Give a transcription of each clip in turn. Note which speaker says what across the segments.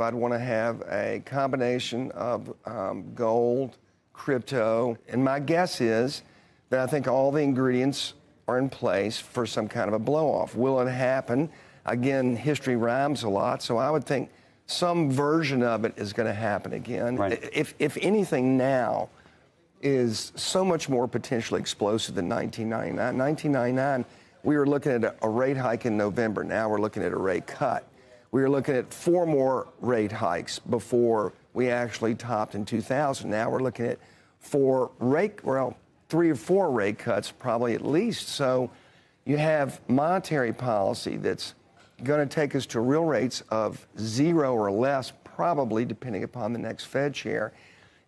Speaker 1: I'd want to have a combination of gold, crypto, and my guess is that I think all the ingredients are in place for some kind of a blow-off. Will it happen? Again, history rhymes a lot, so I would think some version of it is going to happen again.
Speaker 2: Right.
Speaker 1: If anything now is so much more potentially explosive than 1999. 1999, we were looking at a rate hike in November. Now we're looking at a rate cut. We were looking at 4 more rate hikes before we actually topped in 2000. Now we're looking at 3 or 4 rate cuts, probably at least. So you have monetary policy that's going to take us to real rates of 0 or less, probably, depending upon the next Fed chair.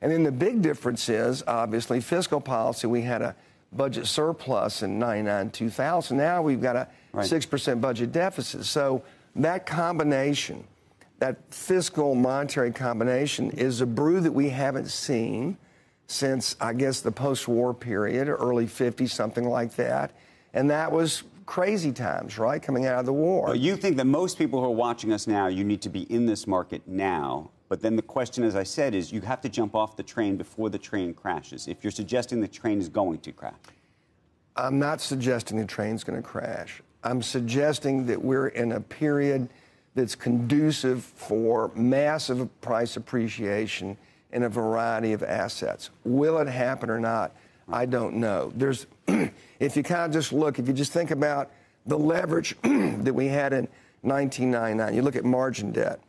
Speaker 1: And then the big difference is, obviously, fiscal policy. We had a budget surplus in 99, 2000. Now we've got a 6% budget deficit. So that combination, that fiscal monetary combination, is a brew that we haven't seen since, I guess, the post-war period, early 50s, something like that. And that was crazy times, right, coming out of the war.
Speaker 2: Well, you think that most people who are watching us now, you need to be in this market now. But then the question, as I said, is you have to jump off the train before the train crashes. If you're suggesting the train is going to crash.
Speaker 1: I'm not suggesting the train's going to crash. I'm suggesting that we're in a period that's conducive for massive price appreciation in a variety of assets. Will it happen or not? I don't know. There's, if you kind of just look, if you just think about the leverage that we had in 1999, you look at margin debt,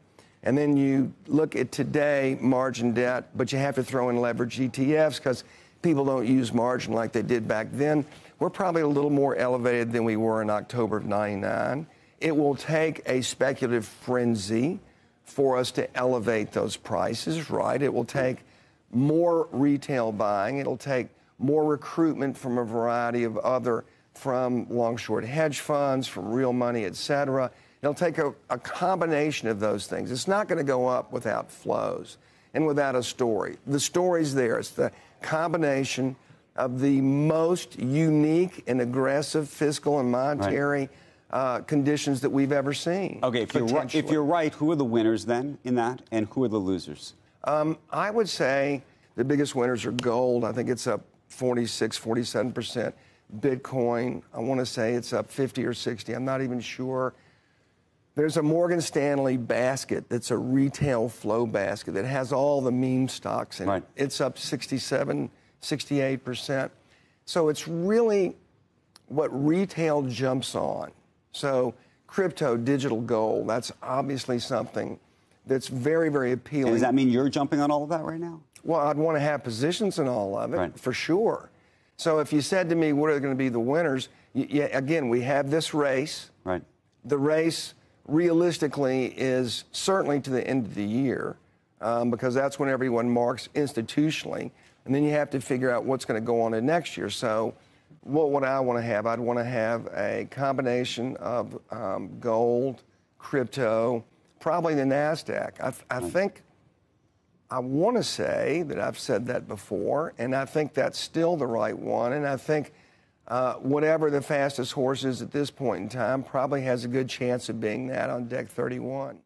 Speaker 1: and then you look at today margin debt, but you have to throw in leverage ETFs because people don't use margin like they did back then. We're probably a little more elevated than we were in October of '99. It will take a speculative frenzy for us to elevate those prices, right? It will take more retail buying. It'll take more recruitment from a variety of from long-short hedge funds, from real money, et cetera. It'll take a combination of those things. It's not going to go up without flows and without a story. The story's there. It's the combination of the most unique and aggressive fiscal and monetary conditions that we've ever seen.
Speaker 2: Okay, if you're right, who are the winners then in that, and who are the losers?
Speaker 1: I would say the biggest winners are gold. I think it's up 46, 47%. Bitcoin, I want to say it's up 50 or 60. I'm not even sure. There's a Morgan Stanley basket that's a retail flow basket that has all the meme stocks in it. It's up 67, 68%. So it's really what retail jumps on. So crypto, digital gold, that's obviously something that's very, very appealing.
Speaker 2: And does that mean you're jumping on all of that right now?
Speaker 1: Well, I'd want to have positions in all of it, for sure. So if you said to me, what are going to be the winners? Again, we have this race. The race, realistically, is certainly to the end of the year because that's when everyone marks institutionally. And then you have to figure out what's going to go on in next year. So what would I want to have? I'd want to have a combination of gold, crypto, probably the NASDAQ. I think, I want to say that I've said that before, and I think that's still the right one. And I think whatever the fastest horse is at this point in time probably has a good chance of being that on deck 31.